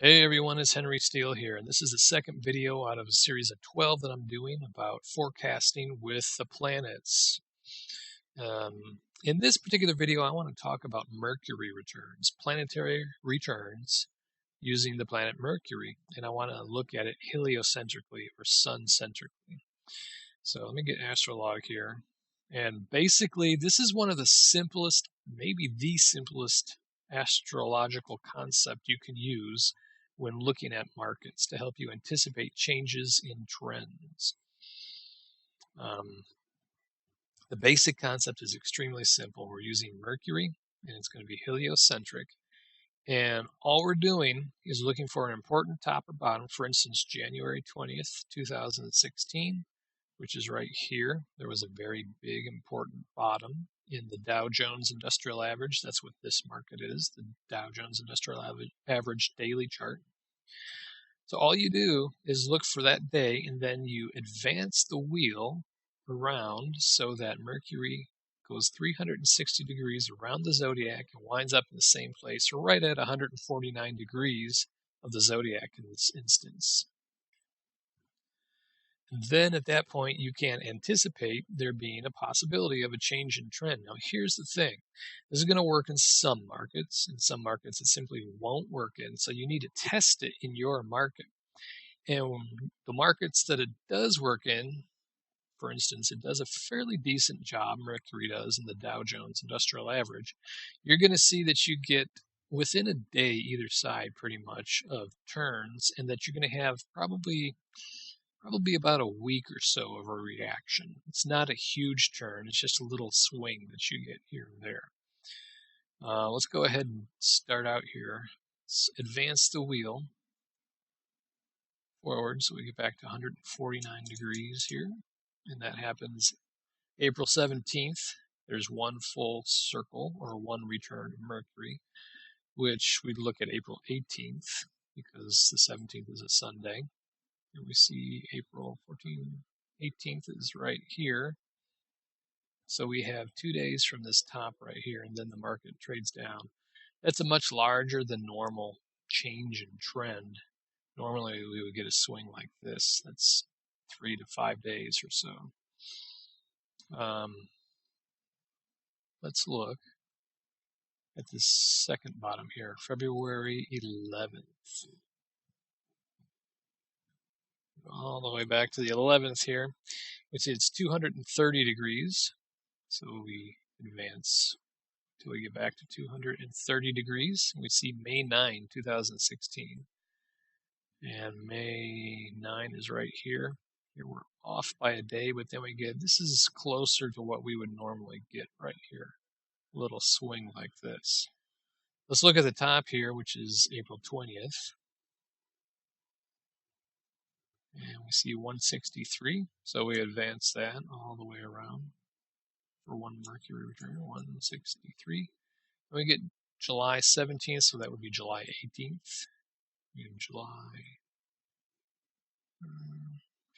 Hey everyone, it's HWSteele here, and this is the second video out of a series of 12 that I'm doing about forecasting with the planets. In this particular video, I want to talk about Mercury returns, planetary returns using the planet Mercury, and I want to look at it heliocentrically or sun-centrically. So let me get Astrolog here, and basically this is one of the simplest, maybe the simplest astrological concept you can use when looking at markets to help you anticipate changes in trends. The basic concept is extremely simple. We're using Mercury, and it's going to be heliocentric. And all we're doing is looking for an important top or bottom, for instance, January 20th, 2016, which is right here. There was a very big, important bottom in the Dow Jones Industrial Average. That's what this market is, the Dow Jones Industrial Average daily chart. So all you do is look for that day, and then you advance the wheel around so that Mercury goes 360 degrees around the zodiac and winds up in the same place, right at 149 degrees of the zodiac in this instance. And then at that point, you can anticipate there being a possibility of a change in trend. Now, here's the thing. This is going to work in some markets. In some markets, it simply won't work in. So you need to test it in your market. And the markets that it does work in, for instance, it does a fairly decent job, Mercury does, in the Dow Jones Industrial Average. You're going to see that you get within a day either side pretty much of turns, and that you're going to have probably about a week or so of a reaction. It's not a huge turn, it's just a little swing that you get here and there. Let's go ahead and start out here. Let's advance the wheel forward so we get back to 149 degrees here, and that happens April 17th. There's one full circle or one return of Mercury, which we'd look at April 18th because the 17th is a Sunday. And we see April 18th is right here. So we have 2 days from this top right here, and then the market trades down. That's a much larger than normal change in trend. Normally we would get a swing like this. That's 3 to 5 days or so. Let's look at this second bottom here, February 11th. All the way back to the 11th here. We see it's 230 degrees. So we advance till we get back to 230 degrees. We see May 9, 2016. And May 9 is right here. Here we're off by a day, but then we get, this is closer to what we would normally get right here. A little swing like this. Let's look at the top here, which is April 20th. And we see 163. So we advance that all the way around for one Mercury return, 163. And we get July 17th, so that would be July 18th. And July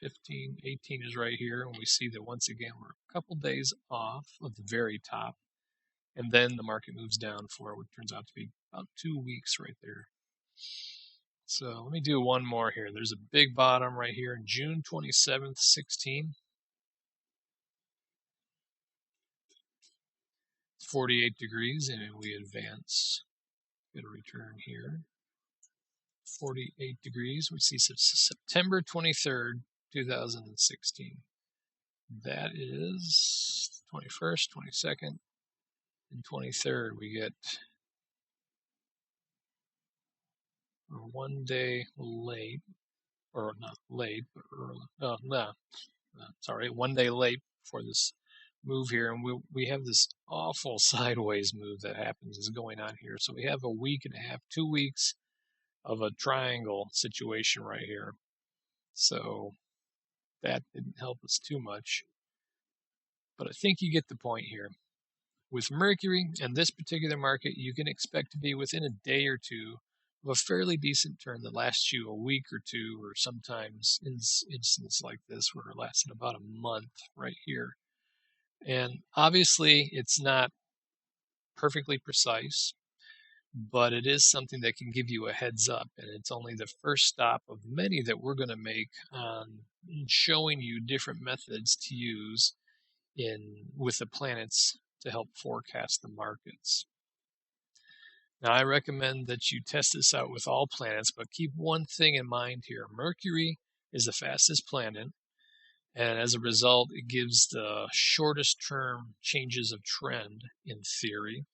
15, 18 is right here, and we see that once again we're a couple days off of the very top, and then the market moves down for what turns out to be about 2 weeks right there. So let me do one more here. There's a big bottom right here in June 27th, 16. 48 degrees, and we advance. Get a return here. 48 degrees. We see September 23rd, 2016. That is 21st, 22nd, and 23rd. We get one day late, or not late, but early. Sorry, 1 day late for this move here, and we have this awful sideways move that happens is going on here. So we have a week and a half, 2 weeks of a triangle situation right here. So that didn't help us too much, but I think you get the point here. With Mercury and this particular market, you can expect to be within a day or two of a fairly decent turn that lasts you a week or two, or sometimes in instances like this where it lasted about a month right here. And obviously it's not perfectly precise, but it is something that can give you a heads up, and it's only the first stop of many that we're going to make on showing you different methods to use with the planets to help forecast the markets. Now, I recommend that you test this out with all planets, but keep one thing in mind here. Mercury is the fastest planet, and as a result, it gives the shortest term changes of trend in theory.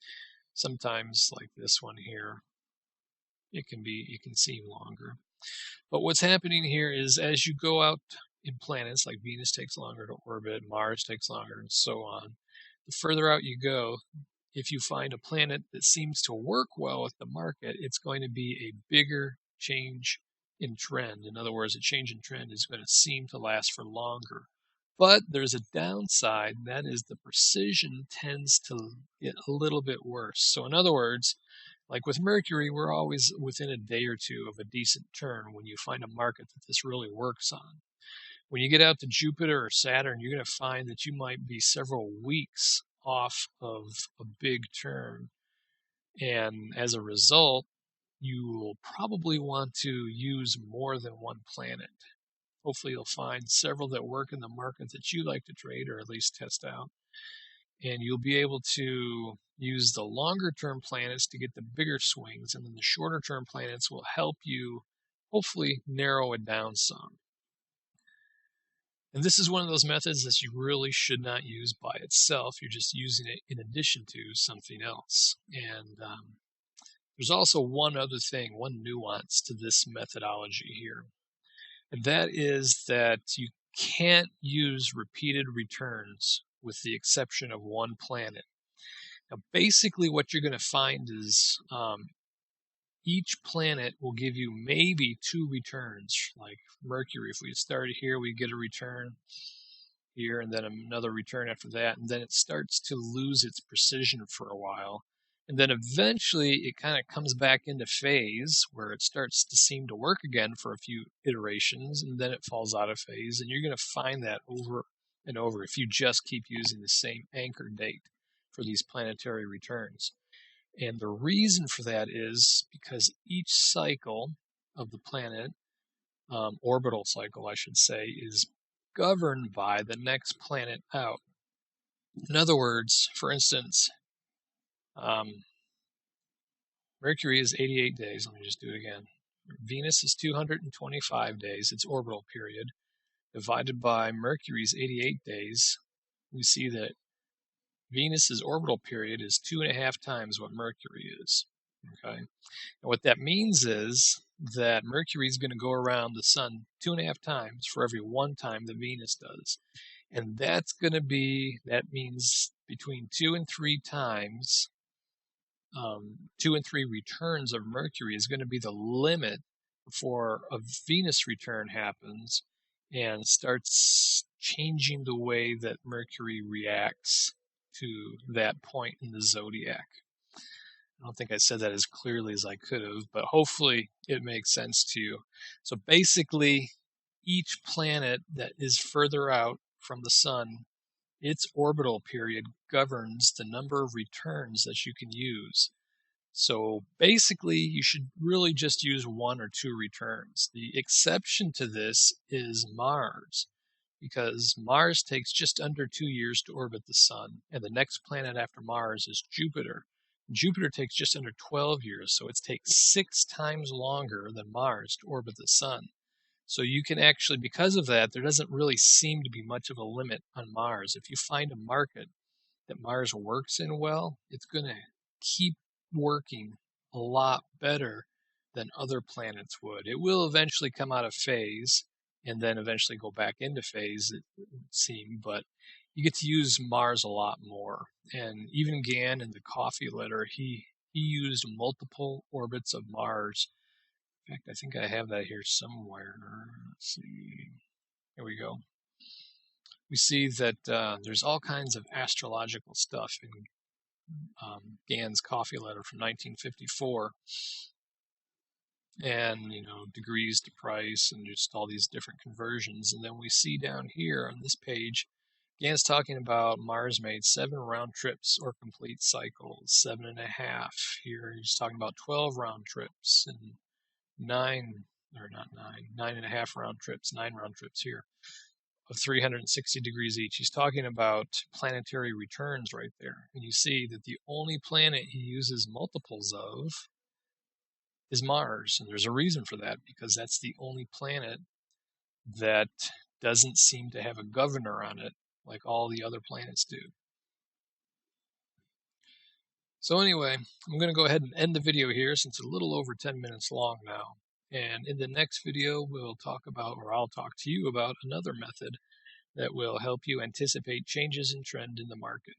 Sometimes, like this one here, it can seem longer. But what's happening here is as you go out in planets, like Venus takes longer to orbit, Mars takes longer, and so on, the further out you go, if you find a planet that seems to work well with the market, it's going to be a bigger change in trend. In other words, a change in trend is going to seem to last for longer. But there's a downside, and that is the precision tends to get a little bit worse. So in other words, like with Mercury, we're always within a day or two of a decent turn when you find a market that this really works on. When you get out to Jupiter or Saturn, you're going to find that you might be several weeks off of a big turn. And as a result, you will probably want to use more than one planet. Hopefully you'll find several that work in the market that you like to trade or at least test out. And you'll be able to use the longer term planets to get the bigger swings, and then the shorter term planets will help you hopefully narrow it down some. And this is one of those methods that you really should not use by itself. You're just using it in addition to something else. And there's also one other thing, one nuance to this methodology here. And that is that you can't use repeated returns with the exception of one planet. Now, basically what you're going to find is each planet will give you maybe two returns. Like Mercury, if we started here, we get a return here and then another return after that, and then it starts to lose its precision for a while. And then eventually it kind of comes back into phase where it starts to seem to work again for a few iterations, and then it falls out of phase. And you're going to find that over and over if you just keep using the same anchor date for these planetary returns. And the reason for that is because each cycle of the planet, orbital cycle, I should say, is governed by the next planet out. In other words, for instance, Mercury is 88 days. Let me just do it again. Venus is 225 days, its orbital period, divided by Mercury's 88 days. We see that Venus's orbital period is 2.5 times what Mercury is. Okay, and what that means is that Mercury is going to go around the sun 2.5 times for every one time that Venus does, and that means between 2 and 3 times, 2 and 3 returns of Mercury is going to be the limit before a Venus return happens and starts changing the way that Mercury reacts to that point in the zodiac. I don't think I said that as clearly as I could have, but hopefully it makes sense to you. So basically, each planet that is further out from the sun, its orbital period governs the number of returns that you can use. So basically, you should really just use 1 or 2 returns. The exception to this is Mars, because Mars takes just under 2 years to orbit the sun, and the next planet after Mars is Jupiter. Jupiter takes just under 12 years, so it takes 6 times longer than Mars to orbit the sun. So you can actually, because of that, there doesn't really seem to be much of a limit on Mars. If you find a market that Mars works in well, it's going to keep working a lot better than other planets would. It will eventually come out of phase and then eventually go back into phase, it would seem, but you get to use Mars a lot more. And even Gann in the coffee letter, he used multiple orbits of Mars. In fact, I think I have that here somewhere. Let's see. Here we go. We see that there's all kinds of astrological stuff in Gann's coffee letter from 1954. And, degrees to price and just all these different conversions. And then we see down here on this page Gann's talking about Mars made 7 round trips or complete cycles, 7.5. Here he's talking about 12 round trips and 9.5 round trips, 9 round trips here of 360 degrees each. He's talking about planetary returns right there. And you see that the only planet he uses multiples of is Mars. And there's a reason for that, because that's the only planet that doesn't seem to have a governor on it like all the other planets do. So anyway, I'm going to go ahead and end the video here since it's a little over 10 minutes long now. And in the next video, we'll talk about, or I'll talk to you about another method that will help you anticipate changes in trend in the market.